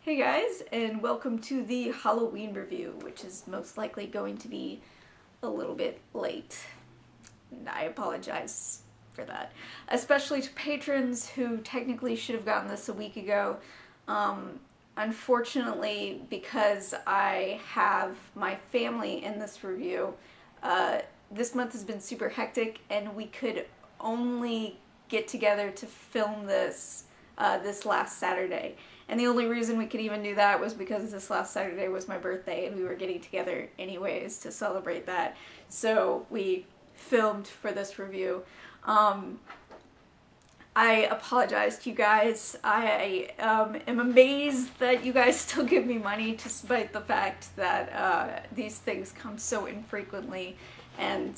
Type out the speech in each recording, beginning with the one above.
Hey guys, and welcome to the Halloween review, which is most likely going to be a little bit late. And I apologize for that. Especially to patrons who technically should have gotten this a week ago. Unfortunately, because I have my family in this review, this month has been super hectic, and we could only get together to film this last Saturday. And the only reason we could even do that was because this last Saturday was my birthday and we were getting together anyways to celebrate that. So we filmed for this review. I apologize to you guys. I am amazed that you guys still give me money despite the fact that these things come so infrequently and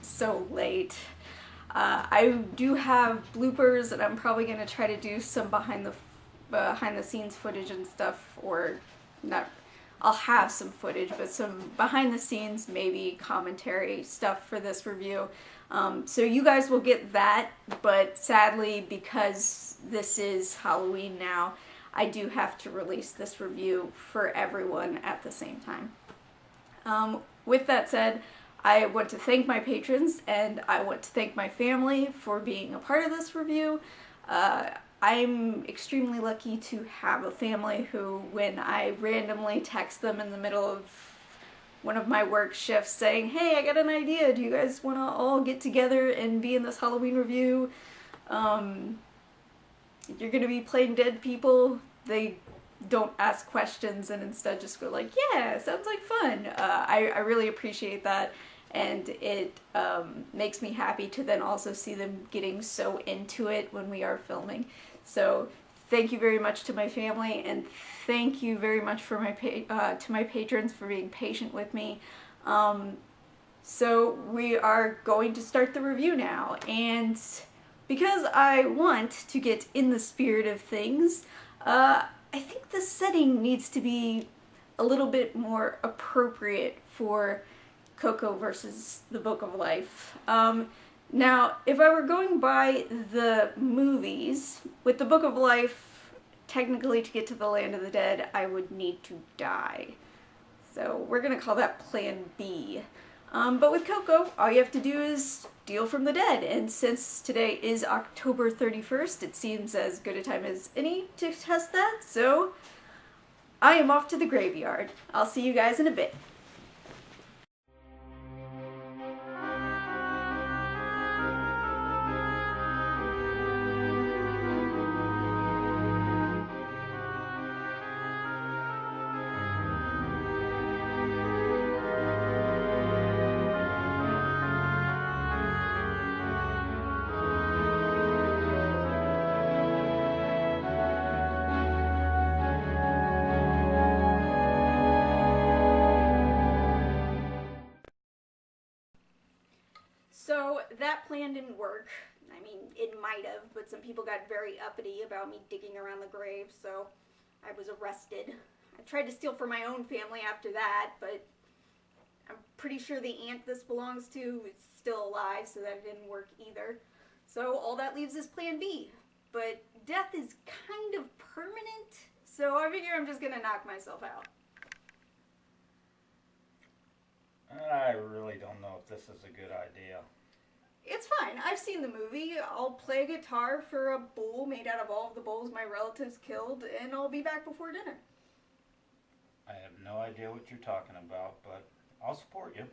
so late. I do have bloopers, and I'm probably going to try to do some behind the scenes footage and stuff, or not. I'll have some footage, but some behind the scenes, maybe commentary stuff for this review. So you guys will get that, but sadly, because this is Halloween now, I do have to release this review for everyone at the same time. With that said, I want to thank my patrons, and I want to thank my family for being a part of this review. I'm extremely lucky to have a family who, when I randomly text them in the middle of one of my work shifts saying, hey, I got an idea, do you guys want to all get together and be in this Halloween review? You're going to be playing dead people. They don't ask questions and instead just go like, yeah, sounds like fun. I really appreciate that, and it makes me happy to then also see them getting so into it when we are filming. So thank you very much to my family, and thank you very much for to my patrons for being patient with me. So we are going to start the review now, and because I want to get in the spirit of things, I think the setting needs to be a little bit more appropriate for Coco versus the Book of Life. Now, if I were going by the movies, with the Book of Life, technically to get to the Land of the Dead, I would need to die. So we're gonna call that Plan B. But with Coco, all you have to do is steal from the dead, and since today is October 31st, it seems as good a time as any to test that, so I am off to the graveyard. I'll see you guys in a bit. So that plan didn't work. I mean, it might have, but some people got very uppity about me digging around the grave, so I was arrested. I tried to steal from my own family after that, but I'm pretty sure the aunt this belongs to is still alive, so that didn't work either. So all that leaves is Plan B. But death is kind of permanent, so I figure I'm just gonna knock myself out. I really don't know if this is a good idea. It's fine. I've seen the movie. I'll play a guitar for a bowl made out of all of the bowls my relatives killed, and I'll be back before dinner. I have no idea what you're talking about, but I'll support you.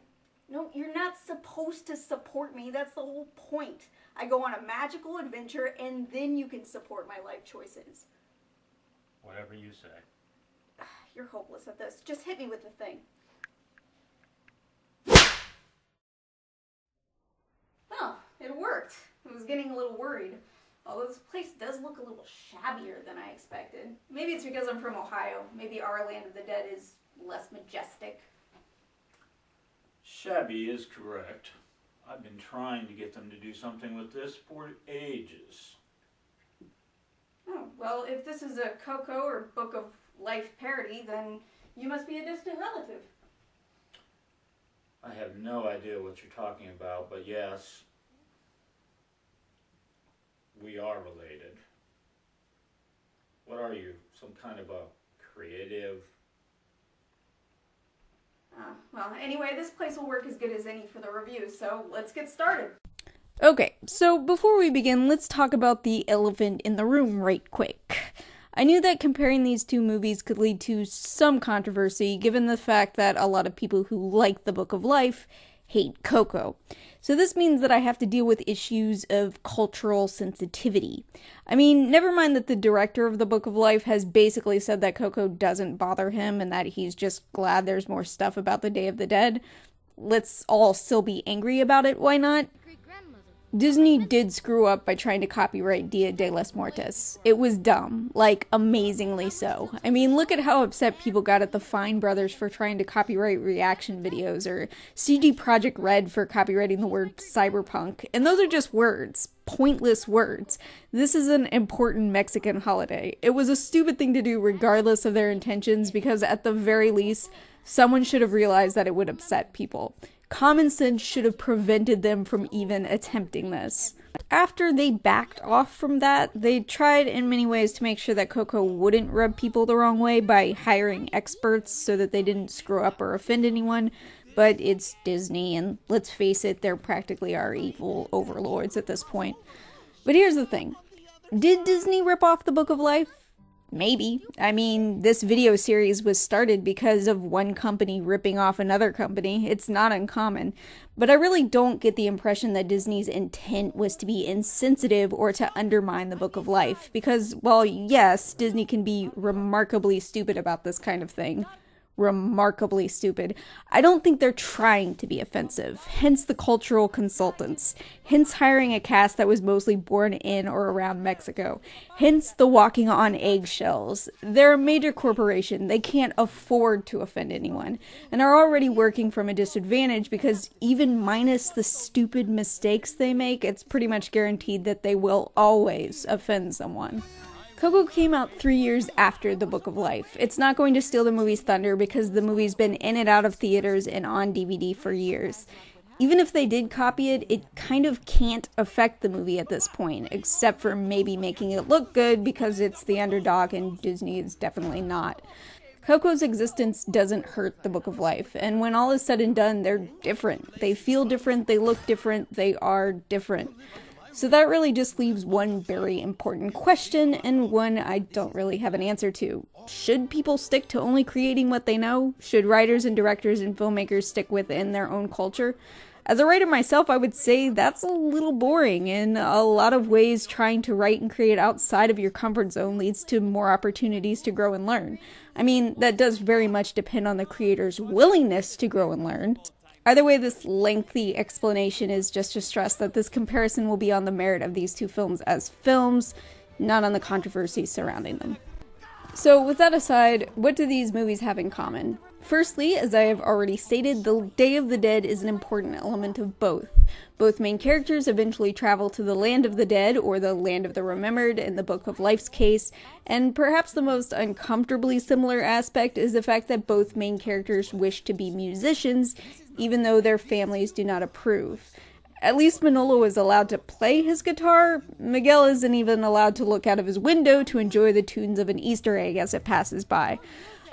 No, you're not supposed to support me. That's the whole point. I go on a magical adventure, and then you can support my life choices. Whatever you say. You're hopeless at this. Just hit me with the thing. Oh, it worked. I was getting a little worried. Although this place does look a little shabbier than I expected. Maybe it's because I'm from Ohio. Maybe our Land of the Dead is less majestic. Shabby is correct. I've been trying to get them to do something with this for ages. Oh, well, if this is a Coco or Book of Life parody, then you must be a distant relative. I have no idea what you're talking about, but yes, we are related. What are you? Some kind of a creative? Well, anyway, this place will work as good as any for the review, so let's get started. Okay, so before we begin, let's talk about the elephant in the room right quick. I knew that comparing these two movies could lead to some controversy, given the fact that a lot of people who like The Book of Life hate Coco. So this means that I have to deal with issues of cultural sensitivity. I mean, never mind that the director of The Book of Life has basically said that Coco doesn't bother him and that he's just glad there's more stuff about the Day of the Dead. Let's all still be angry about it, why not? Disney did screw up by trying to copyright Dia de los Muertos. It was dumb, like amazingly so. I mean, look at how upset people got at the Fine brothers for trying to copyright reaction videos, or CG Project Red for copyrighting the word cyberpunk. And those are just words. Pointless words. This is an important Mexican holiday. It was a stupid thing to do regardless of their intentions, because at the very least, someone should have realized that it would upset people. Common sense should have prevented them from even attempting this. After they backed off from that, they tried in many ways to make sure that Coco wouldn't rub people the wrong way by hiring experts so that they didn't screw up or offend anyone. But it's Disney, and let's face it, they're practically our evil overlords at this point. But here's the thing. Did Disney rip off The Book of Life? Maybe. I mean, this video series was started because of one company ripping off another company. It's not uncommon. But I really don't get the impression that Disney's intent was to be insensitive or to undermine The Book of Life. Because, well, yes, Disney can be remarkably stupid about this kind of thing. Remarkably stupid. I don't think they're trying to be offensive, hence the cultural consultants, hence hiring a cast that was mostly born in or around Mexico, hence the walking on eggshells. They're a major corporation, they can't afford to offend anyone, and are already working from a disadvantage because even minus the stupid mistakes they make, it's pretty much guaranteed that they will always offend someone. Coco came out 3 years after The Book of Life. It's not going to steal the movie's thunder because the movie's been in and out of theaters and on DVD for years. Even if they did copy it, it kind of can't affect the movie at this point, except for maybe making it look good because it's the underdog and Disney is definitely not. Coco's existence doesn't hurt The Book of Life, and when all is said and done, they're different. They feel different, they look different, they are different. So that really just leaves one very important question, and one I don't really have an answer to. Should people stick to only creating what they know? Should writers and directors and filmmakers stick within their own culture? As a writer myself, I would say that's a little boring. In a lot of ways, trying to write and create outside of your comfort zone leads to more opportunities to grow and learn. I mean, that does very much depend on the creator's willingness to grow and learn. Either way, this lengthy explanation is just to stress that this comparison will be on the merit of these two films as films, not on the controversy surrounding them. So with that aside, what do these movies have in common? Firstly, as I have already stated, the Day of the Dead is an important element of both. Both main characters eventually travel to the Land of the Dead, or the Land of the Remembered in the Book of Life's case, and perhaps the most uncomfortably similar aspect is the fact that both main characters wish to be musicians, even though their families do not approve. At least Manolo is allowed to play his guitar. Miguel isn't even allowed to look out of his window to enjoy the tunes of an Easter egg as it passes by.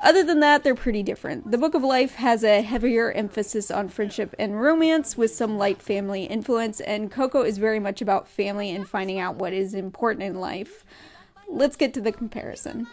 Other than that, they're pretty different. The Book of Life has a heavier emphasis on friendship and romance with some light family influence, and Coco is very much about family and finding out what is important in life. Let's get to the comparison.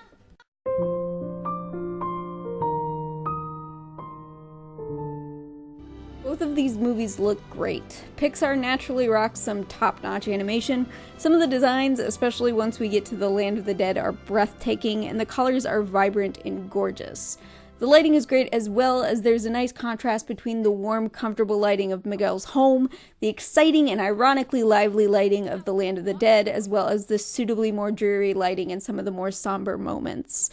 Both of these movies look great. Pixar naturally rocks some top-notch animation. Some of the designs, especially once we get to the Land of the Dead, are breathtaking, and the colors are vibrant and gorgeous. The lighting is great as well, as there's a nice contrast between the warm, comfortable lighting of Miguel's home, the exciting and ironically lively lighting of the Land of the Dead, as well as the suitably more dreary lighting in some of the more somber moments.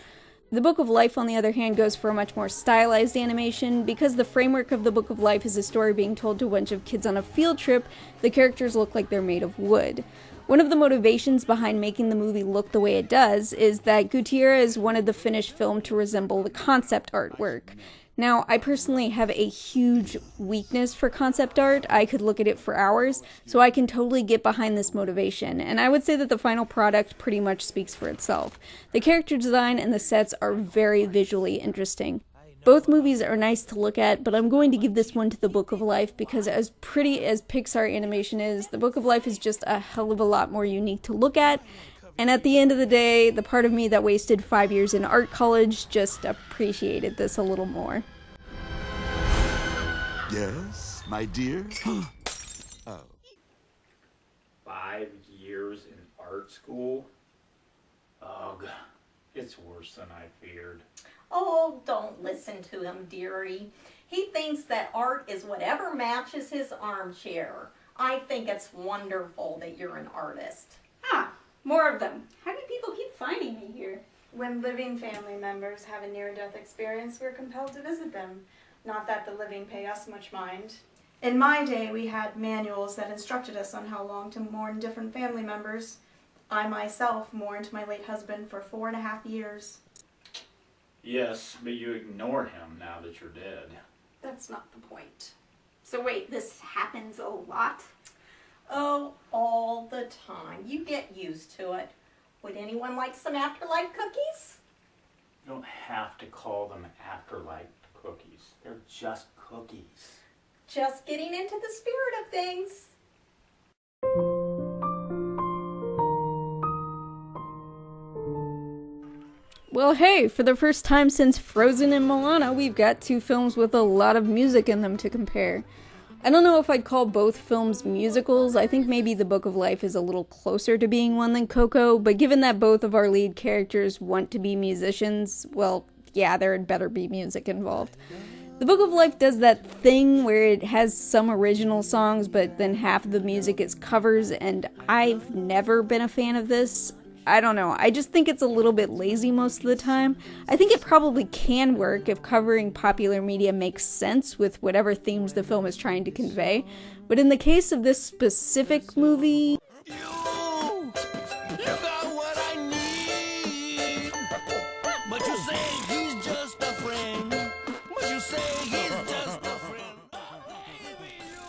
The Book of Life, on the other hand, goes for a much more stylized animation. Because the framework of the Book of Life is a story being told to a bunch of kids on a field trip, the characters look like they're made of wood. One of the motivations behind making the movie look the way it does is that Gutierrez wanted the finished film to resemble the concept artwork. Now, I personally have a huge weakness for concept art. I could look at it for hours, so I can totally get behind this motivation, and I would say that the final product pretty much speaks for itself. The character design and the sets are very visually interesting. Both movies are nice to look at, but I'm going to give this one to The Book of Life because as pretty as Pixar animation is, The Book of Life is just a hell of a lot more unique to look at. And at the end of the day, the part of me that wasted 5 years in art college just appreciated this a little more. Yes, my dear? Oh. 5 years in art school? Ugh, it's worse than I feared. Oh, don't listen to him, dearie. He thinks that art is whatever matches his armchair. I think it's wonderful that you're an artist. Ah, more of them. How do people keep finding me here? When living family members have a near-death experience, we're compelled to visit them. Not that the living pay us much mind. In my day, we had manuals that instructed us on how long to mourn different family members. I myself mourned my late husband for 4.5 years. Yes, but you ignore him now that you're dead. That's not the point. So wait, this happens a lot? Oh, all the time. You get used to it. Would anyone like some afterlife cookies? You don't have to call them afterlife cookies. They're just cookies. Just getting into the spirit of things. Well, hey, for the first time since Frozen and Moana, we've got two films with a lot of music in them to compare. I don't know if I'd call both films musicals. I think maybe The Book of Life is a little closer to being one than Coco, but given that both of our lead characters want to be musicians, well, yeah, there had better be music involved. The Book of Life does that thing where it has some original songs, but then half of the music is covers, and I've never been a fan of this. I don't know, I just think it's a little bit lazy most of the time. I think it probably can work if covering popular media makes sense with whatever themes the film is trying to convey. But in the case of this specific movie... You got what I need. But you say he's just a friend. But you say he's just a friend.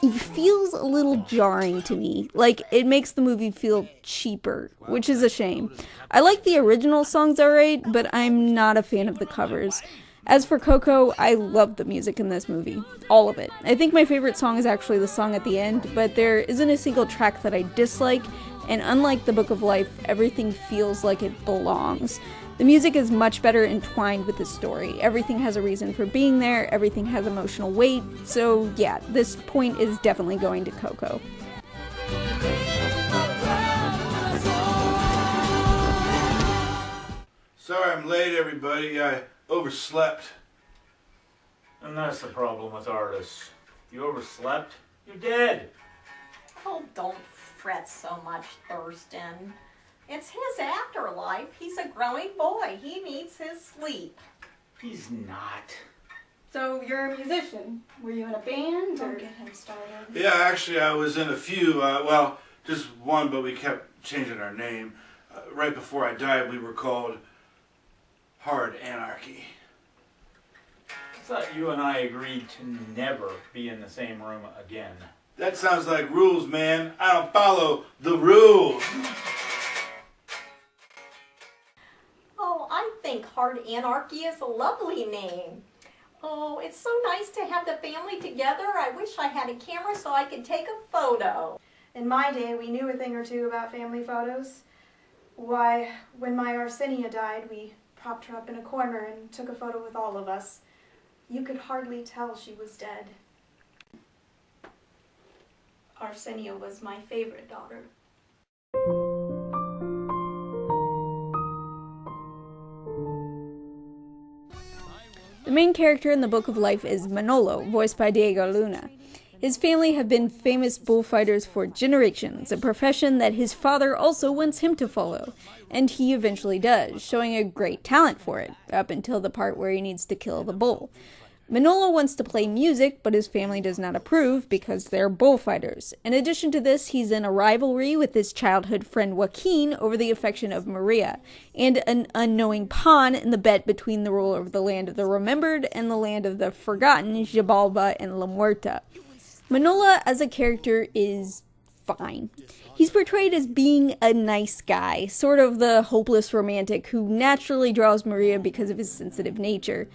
It feels a little jarring to me. Like, it makes the movie feel cheaper, which is a shame. I like the original songs alright, but I'm not a fan of the covers. As for Coco, I love the music in this movie. All of it. I think my favorite song is actually the song at the end, but there isn't a single track that I dislike, and unlike The Book of Life, everything feels like it belongs. The music is much better entwined with the story. Everything has a reason for being there, everything has emotional weight, so yeah, this point is definitely going to Coco. Sorry I'm late, everybody. I overslept. And that's the problem with artists. You overslept, you're dead. Oh, don't fret so much, Thurston. It's his afterlife. He's a growing boy. He needs his sleep. He's not. So you're a musician. Were you in a band? Don't get him started. Yeah, actually, I was in a few. Well, just one, but we kept changing our name. Right before I died, we were called Hard Anarchy. I thought you and I agreed to never be in the same room again. That sounds like rules, man. I don't follow the rules. Oh, I think Hard Anarchy is a lovely name. Oh, it's so nice to have the family together. I wish I had a camera so I could take a photo. In my day, we knew a thing or two about family photos. Why, when my Arsenio died, we propped her up in a corner and took a photo with all of us. You could hardly tell she was dead. Arsenio was my favorite daughter. The main character in The Book of Life is Manolo, voiced by Diego Luna. His family have been famous bullfighters for generations, a profession that his father also wants him to follow, and he eventually does, showing a great talent for it, up until the part where he needs to kill the bull. Manolo wants to play music, but his family does not approve because they're bullfighters. In addition to this, he's in a rivalry with his childhood friend Joaquin over the affection of Maria, and an unknowing pawn in the bet between the ruler of the land of the remembered and the land of the forgotten, Xibalba and La Muerta. Manolo as a character is fine. He's portrayed as being a nice guy, sort of the hopeless romantic who naturally draws Maria because of his sensitive nature.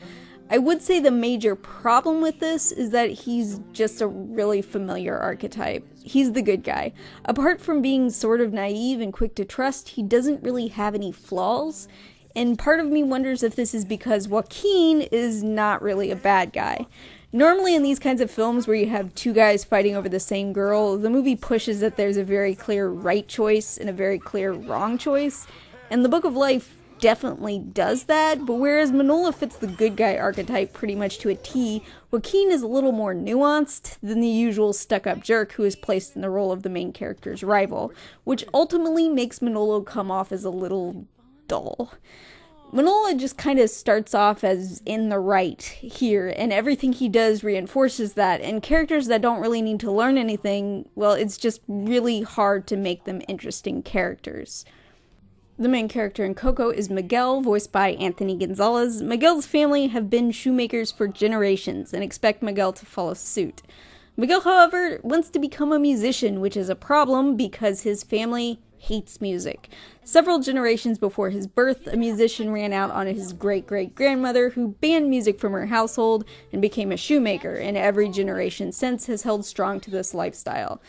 I would say the major problem with this is that he's just a really familiar archetype. He's the good guy. Apart from being sort of naive and quick to trust, he doesn't really have any flaws. And part of me wonders if this is because Joaquin is not really a bad guy. Normally in these kinds of films where you have two guys fighting over the same girl, the movie pushes that there's a very clear right choice and a very clear wrong choice. And The Book of Life definitely does that, but whereas Manolo fits the good guy archetype pretty much to a T, Joaquin is a little more nuanced than the usual stuck-up jerk who is placed in the role of the main character's rival, which ultimately makes Manolo come off as a little dull. Manolo just kind of starts off as in the right here, and everything he does reinforces that, and characters that don't really need to learn anything, well, it's just really hard to make them interesting characters. The main character in Coco is Miguel, voiced by Anthony Gonzalez. Miguel's family have been shoemakers for generations and expect Miguel to follow suit. Miguel, however, wants to become a musician, which is a problem because his family hates music. Several generations before his birth, a musician ran out on his great-great-grandmother who banned music from her household and became a shoemaker, and every generation since has held strong to this lifestyle.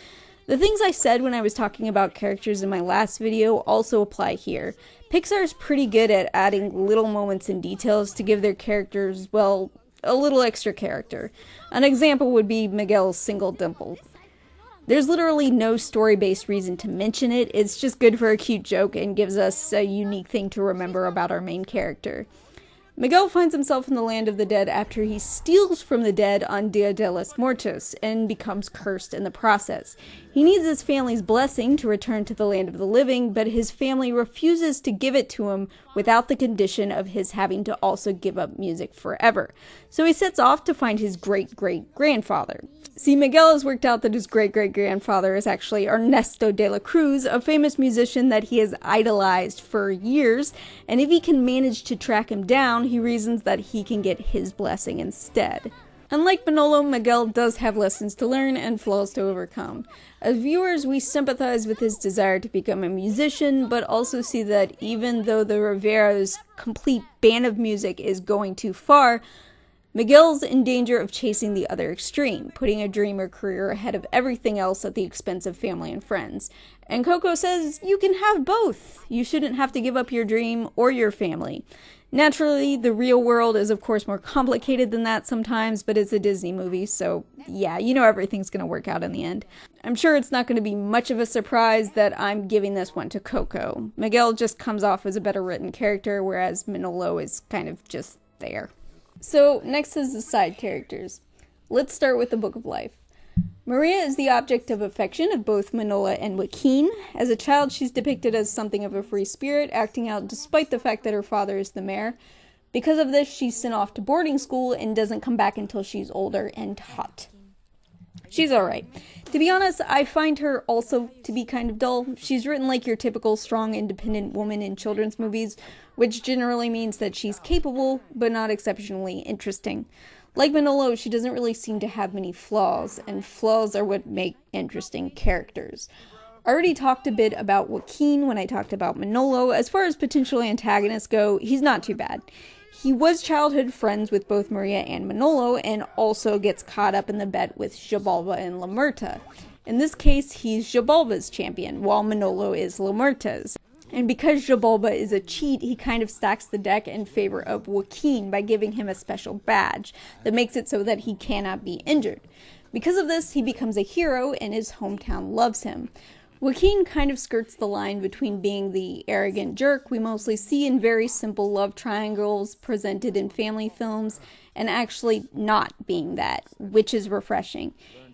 The things I said when I was talking about characters in my last video also apply here. Pixar's pretty good at adding little moments and details to give their characters, well, a little extra character. An example would be Miguel's single dimple. There's literally no story-based reason to mention it, it's just good for a cute joke and gives us a unique thing to remember about our main character. Miguel finds himself in the land of the dead after he steals from the dead on Dia de los Muertos and becomes cursed in the process. He needs his family's blessing to return to the land of the living, but his family refuses to give it to him without the condition of his having to also give up music forever. So he sets off to find his great-great-grandfather. See, Miguel has worked out that his great-great-grandfather is actually Ernesto de la Cruz, a famous musician that he has idolized for years, and if he can manage to track him down, he reasons that he can get his blessing instead. Unlike Manolo, Miguel does have lessons to learn and flaws to overcome. As viewers, we sympathize with his desire to become a musician, but also see that even though the Rivera's complete ban of music is going too far, Miguel's in danger of chasing the other extreme, putting a dream or career ahead of everything else at the expense of family and friends. And Coco says, you can have both. You shouldn't have to give up your dream or your family. Naturally, the real world is of course more complicated than that sometimes, but it's a Disney movie, so yeah, you know everything's gonna work out in the end. I'm sure it's not gonna be much of a surprise that I'm giving this one to Coco. Miguel just comes off as a better written character, whereas Manolo is kind of just there. So, next is the side characters. Let's start with the Book of Life. Maria is the object of affection of both Manolo and Joaquin. As a child, she's depicted as something of a free spirit, acting out despite the fact that her father is the mayor. Because of this, she's sent off to boarding school and doesn't come back until she's older and hot. She's alright. To be honest, I find her also to be kind of dull. She's written like your typical strong, independent woman in children's movies, which generally means that she's capable, but not exceptionally interesting. Like Manolo, she doesn't really seem to have many flaws, and flaws are what make interesting characters. I already talked a bit about Joaquin when I talked about Manolo. As far as potential antagonists go, he's not too bad. He was childhood friends with both Maria and Manolo, and also gets caught up in the bet with Xibalba and La Muerta. In this case, he's Xibalba's champion, while Manolo is La Muerta's. And because Xibalba is a cheat, he kind of stacks the deck in favor of Joaquin by giving him a special badge that makes it so that he cannot be injured. Because of this, he becomes a hero and his hometown loves him. Joaquin kind of skirts the line between being the arrogant jerk we mostly see in very simple love triangles presented in family films, and actually not being that, which is refreshing.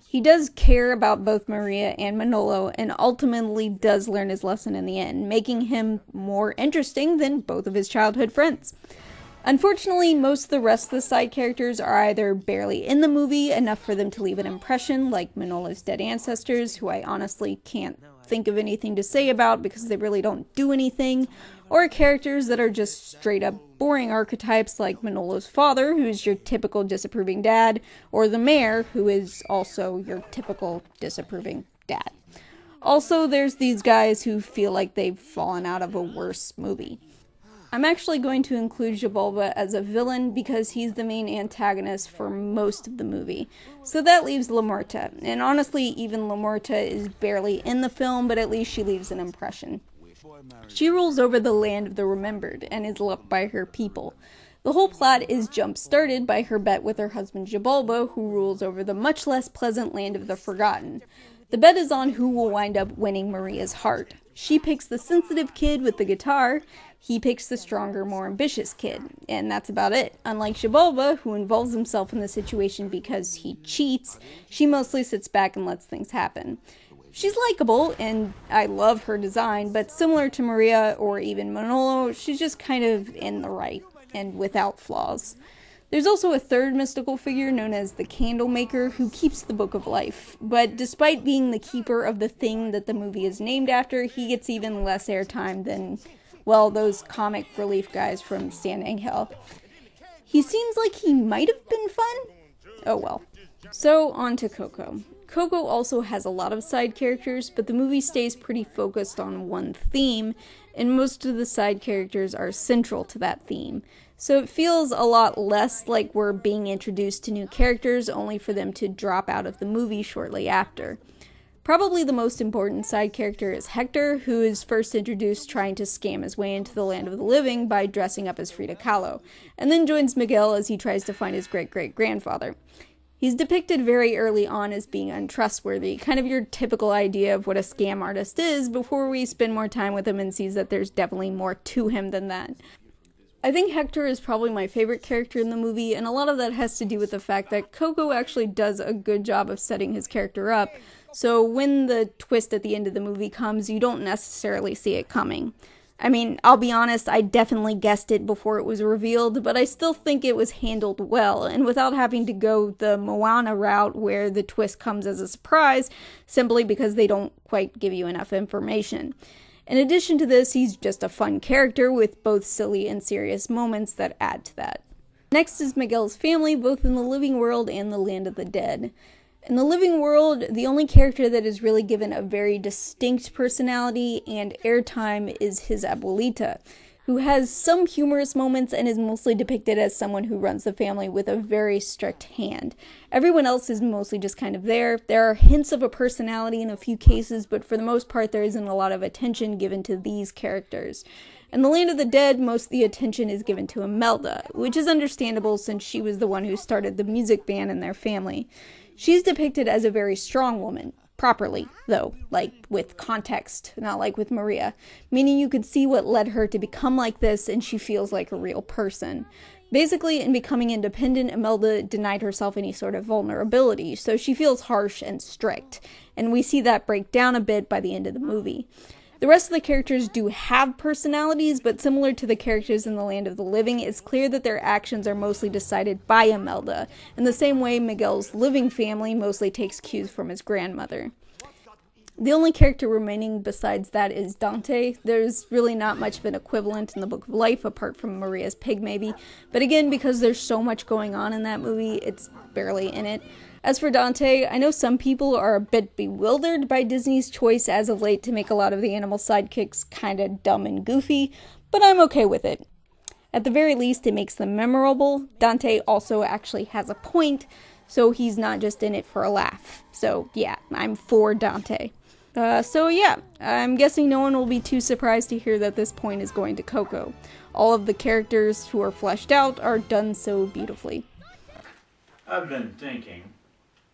He does care about both Maria and Manolo, and ultimately does learn his lesson in the end, making him more interesting than both of his childhood friends. Unfortunately, most of the rest of the side characters are either barely in the movie, enough for them to leave an impression, like Manolo's dead ancestors, who I honestly can't think of anything to say about because they really don't do anything, or characters that are just straight up boring archetypes like Manolo's father, who's your typical disapproving dad, or the mayor, who is also your typical disapproving dad. Also, there's these guys who feel like they've fallen out of a worse movie. I'm actually going to include Xibalba as a villain because he's the main antagonist for most of the movie. So that leaves La Muerta, and honestly, even La Muerta is barely in the film, but at least she leaves an impression. She rules over the land of the remembered and is loved by her people. The whole plot is jump-started by her bet with her husband Xibalba, who rules over the much less pleasant land of the forgotten. The bet is on who will wind up winning Maria's heart. She picks the sensitive kid with the guitar, he picks the stronger, more ambitious kid, and that's about it. Unlike Xibalba, who involves himself in the situation because he cheats, she mostly sits back and lets things happen. She's likable, and I love her design, but similar to Maria or even Manolo, she's just kind of in the right, and without flaws. There's also a third mystical figure known as the Candlemaker who keeps the Book of Life, but despite being the keeper of the thing that the movie is named after, he gets even less airtime than, well, those comic relief guys from Standing Hill. He seems like he might have been fun? Oh well. So, on to Coco. Coco also has a lot of side characters, but the movie stays pretty focused on one theme, and most of the side characters are central to that theme. So it feels a lot less like we're being introduced to new characters, only for them to drop out of the movie shortly after. Probably the most important side character is Hector, who is first introduced trying to scam his way into the land of the living by dressing up as Frida Kahlo, and then joins Miguel as he tries to find his great-great-grandfather. He's depicted very early on as being untrustworthy, kind of your typical idea of what a scam artist is, before we spend more time with him and sees that there's definitely more to him than that. I think Hector is probably my favorite character in the movie, and a lot of that has to do with the fact that Coco actually does a good job of setting his character up, so when the twist at the end of the movie comes, you don't necessarily see it coming. I mean, I'll be honest, I definitely guessed it before it was revealed, but I still think it was handled well, and without having to go the Moana route where the twist comes as a surprise, simply because they don't quite give you enough information. In addition to this, he's just a fun character with both silly and serious moments that add to that. Next is Miguel's family, both in the living world and the land of the dead. In the living world, the only character that is really given a very distinct personality and airtime is his abuelita, who has some humorous moments and is mostly depicted as someone who runs the family with a very strict hand. Everyone else is mostly just kind of there. There are hints of a personality in a few cases, but for the most part there isn't a lot of attention given to these characters. In the Land of the Dead, most of the attention is given to Imelda, which is understandable since she was the one who started the music band in their family. She's depicted as a very strong woman. Properly, though, like with context, not like with Maria, meaning you could see what led her to become like this and she feels like a real person. Basically, in becoming independent, Imelda denied herself any sort of vulnerability, so she feels harsh and strict, and we see that break down a bit by the end of the movie. The rest of the characters do have personalities, but similar to the characters in the Land of the Living, it's clear that their actions are mostly decided by Imelda, in the same way Miguel's living family mostly takes cues from his grandmother. The only character remaining besides that is Dante. There's really not much of an equivalent in the Book of Life, apart from Maria's pig maybe, but again, because there's so much going on in that movie, it's barely in it. As for Dante, I know some people are a bit bewildered by Disney's choice as of late to make a lot of the animal sidekicks kinda dumb and goofy, but I'm okay with it. At the very least, it makes them memorable. Dante also actually has a point, so he's not just in it for a laugh. So yeah, I'm for Dante. I'm guessing no one will be too surprised to hear that this point is going to Coco. All of the characters who are fleshed out are done so beautifully. I've been thinking.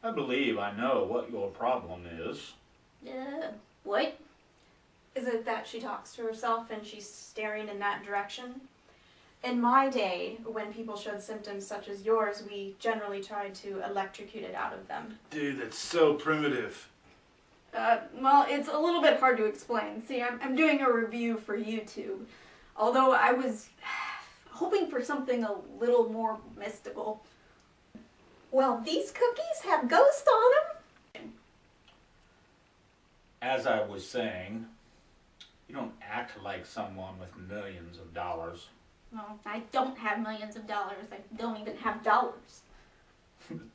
I believe I know what your problem is. What? Is it that she talks to herself and she's staring in that direction? In my day, when people showed symptoms such as yours, we generally tried to electrocute it out of them. Dude, that's so primitive. Well, it's a little bit hard to explain. See, I'm doing a review for YouTube. Although I was hoping for something a little more mystical. Well, these cookies have ghosts on them. As I was saying, you don't act like someone with millions of dollars. No, I don't have millions of dollars. I don't even have dollars.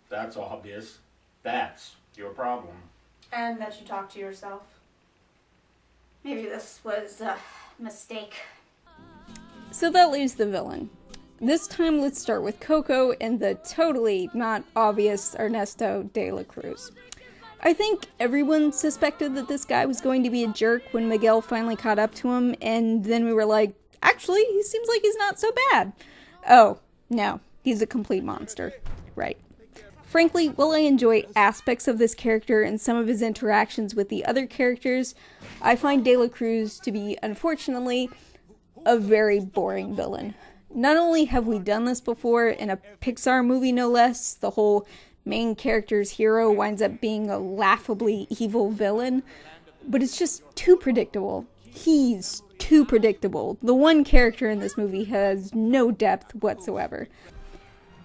That's obvious. That's your problem. And that you talk to yourself. Maybe this was a mistake. So that leaves the villain. This time let's start with Coco and the totally not obvious Ernesto de la Cruz. I think everyone suspected that this guy was going to be a jerk when Miguel finally caught up to him, and then we were like, actually, he seems like he's not so bad. Oh, no, he's a complete monster. Right. Frankly, while I enjoy aspects of this character and some of his interactions with the other characters, I find De La Cruz to be, unfortunately, a very boring villain. Not only have we done this before in a Pixar movie, no less, the whole main character's hero winds up being a laughably evil villain, but it's just too predictable. He's too predictable. The one character in this movie has no depth whatsoever.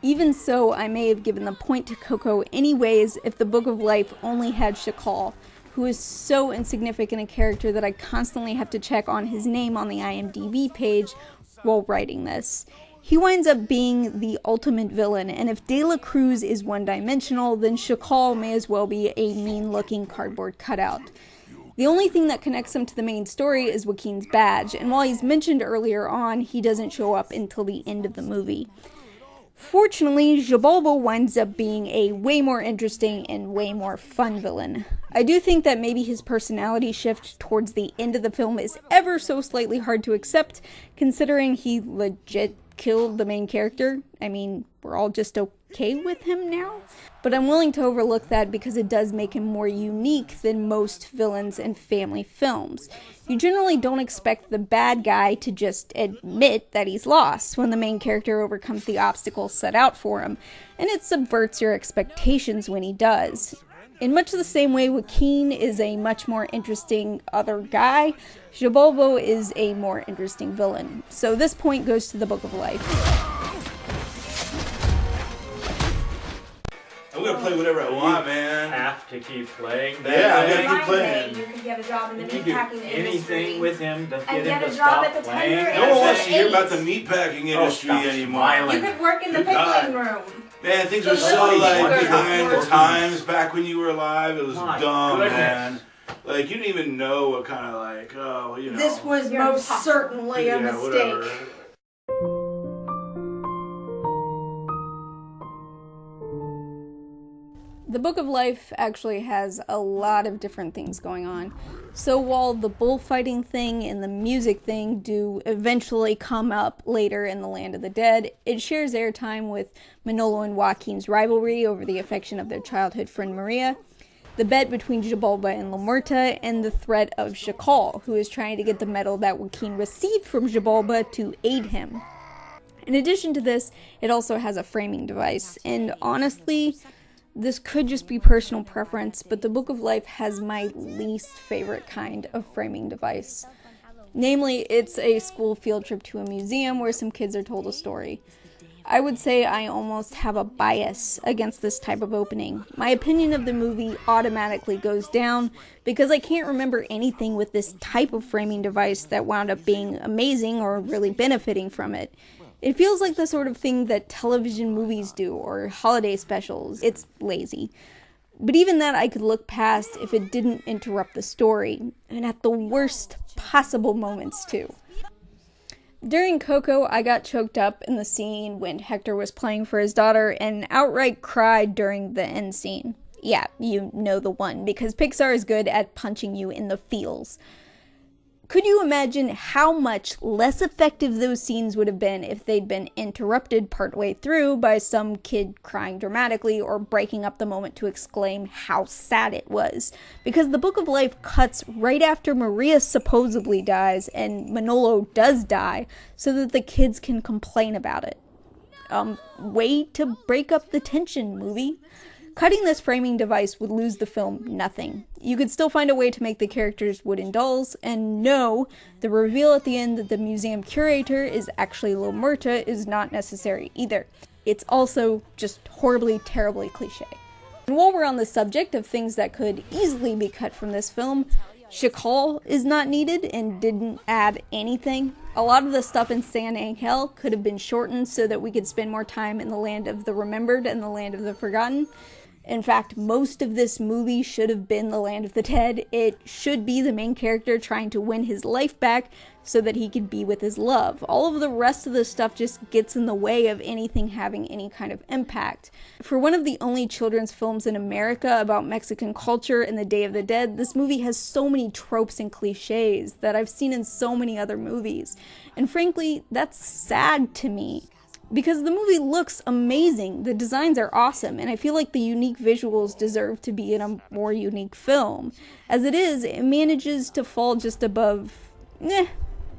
Even so, I may have given the point to Coco anyways if the Book of Life only had Shakal, who is so insignificant a character that I constantly have to check on his name on the IMDb page while writing this. He winds up being the ultimate villain, and if De La Cruz is one-dimensional, then Shakal may as well be a mean-looking cardboard cutout. The only thing that connects him to the main story is Joaquin's badge, and while he's mentioned earlier on, he doesn't show up until the end of the movie. Fortunately, Xibalba winds up being a way more interesting and way more fun villain. I do think that maybe his personality shift towards the end of the film is ever so slightly hard to accept, considering he legit killed the main character. I mean, we're all just okay with him now. But I'm willing to overlook that because it does make him more unique than most villains in family films. You generally don't expect the bad guy to just admit that he's lost when the main character overcomes the obstacles set out for him, and it subverts your expectations when he does. In much the same way Joaquin is a much more interesting other guy, Xibalba is a more interesting villain. So this point goes to the Book of Life. I'm gonna play whatever I want, man. Have to keep playing that Yeah, I'm thing. gonna keep playing. You could get a job in the You can do meatpacking industry. anything with him to And get him get to a job stop at the playing. tender No one wants to age. hear about the meatpacking industry stop anymore. smiling. You could work in the Good God. pickling room. Man, things The were so little like leaguers behind the working. times back when you were alive. It was My dumb, goodness. man. Like you didn't even know what kind of like, oh, you know. This was You're most impossible. certainly a yeah, mistake. whatever. The Book of Life actually has a lot of different things going on. So while the bullfighting thing and the music thing do eventually come up later in The Land of the Dead, it shares airtime with Manolo and Joaquin's rivalry over the affection of their childhood friend Maria, the bet between Xibalba and La Muerta, and the threat of Shakal, who is trying to get the medal that Joaquin received from Xibalba to aid him. In addition to this, it also has a framing device, and honestly, this could just be personal preference, but the Book of Life has my least favorite kind of framing device. Namely, it's a school field trip to a museum where some kids are told a story. I would say I almost have a bias against this type of opening. My opinion of the movie automatically goes down because I can't remember anything with this type of framing device that wound up being amazing or really benefiting from it. It feels like the sort of thing that television movies do, or holiday specials. It's lazy. But even that I could look past if it didn't interrupt the story, and at the worst possible moments too. During Coco, I got choked up in the scene when Hector was playing for his daughter and outright cried during the end scene. Yeah, you know the one, because Pixar is good at punching you in the feels. Could you imagine how much less effective those scenes would have been if they'd been interrupted partway through by some kid crying dramatically or breaking up the moment to exclaim how sad it was? Because the Book of Life cuts right after Maria supposedly dies and Manolo does die so that the kids can complain about it. Way to break up the tension, movie. Cutting this framing device would lose the film nothing. You could still find a way to make the characters wooden dolls, and no, the reveal at the end that the museum curator is actually Lomerta is not necessary either. It's also just horribly, terribly cliche. And while we're on the subject of things that could easily be cut from this film, Chakal is not needed and didn't add anything. A lot of the stuff in San Angel could have been shortened so that we could spend more time in the land of the remembered and the land of the forgotten. In fact, most of this movie should have been the land of the dead. It should be the main character trying to win his life back so that he could be with his love. All of the rest of the stuff just gets in the way of anything having any kind of impact. For one of the only children's films in America about Mexican culture and the Day of the Dead, this movie has so many tropes and cliches that I've seen in so many other movies. And frankly, that's sad to me. Because the movie looks amazing, the designs are awesome, and I feel like the unique visuals deserve to be in a more unique film. As it is, it manages to fall just above,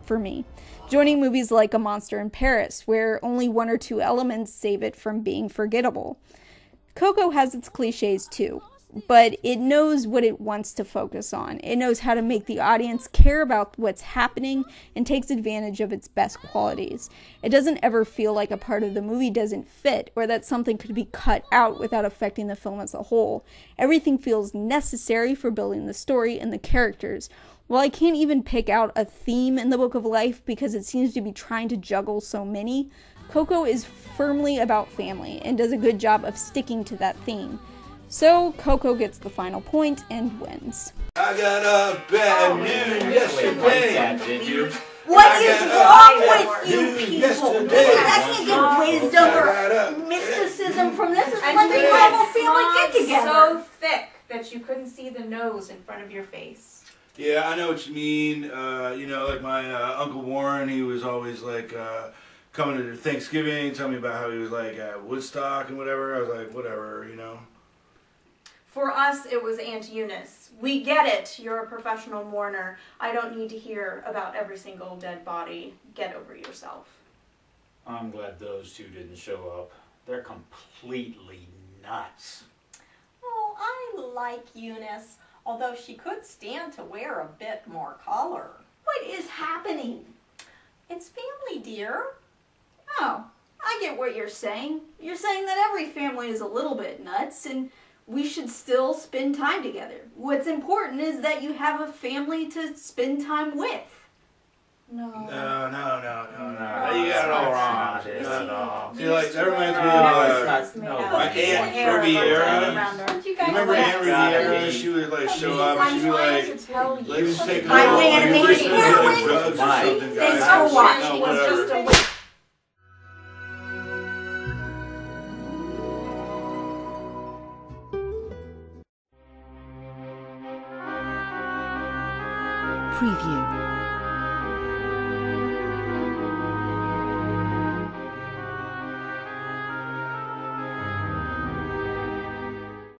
for me. Joining movies like A Monster in Paris, where only one or two elements save it from being forgettable. Coco has its cliches too, but it knows what it wants to focus on. It knows how to make the audience care about what's happening and takes advantage of its best qualities. It doesn't ever feel like a part of the movie doesn't fit or that something could be cut out without affecting the film as a whole. Everything feels necessary for building the story and the characters. While I can't even pick out a theme in the Book of Life because it seems to be trying to juggle so many, Coco is firmly about family and does a good job of sticking to that theme. So, Coco gets the final point and wins. I got a bad news yesterday. Did you? What is wrong with you people? Yesterday. I can't get wisdom or mysticism from this. It's like a normal family get together. So thick that you couldn't see the nose in front of your face. Yeah, I know what you mean. Like my Uncle Warren, he was always like coming to Thanksgiving, telling me about how he was like at Woodstock and whatever. I was like, whatever, For us, it was Aunt Eunice. We get it. You're a professional mourner. I don't need to hear about every single dead body. Get over yourself. I'm glad those two didn't show up. They're completely nuts. Oh, I like Eunice, although she could stand to wear a bit more color. What is happening? It's family, dear. Oh, I get what you're saying. You're saying that every family is a little bit nuts and we should still spend time together. What's important is that you have a family to spend time with. No. No, You got it all wrong. No. See, like, that reminds me of my Aunt Riviera. Remember Aunt Riviera? She would like show up and she'd be like, let's take My animated heroine. drugs or something, guys. Thanks for watching. No, whatever. Preview.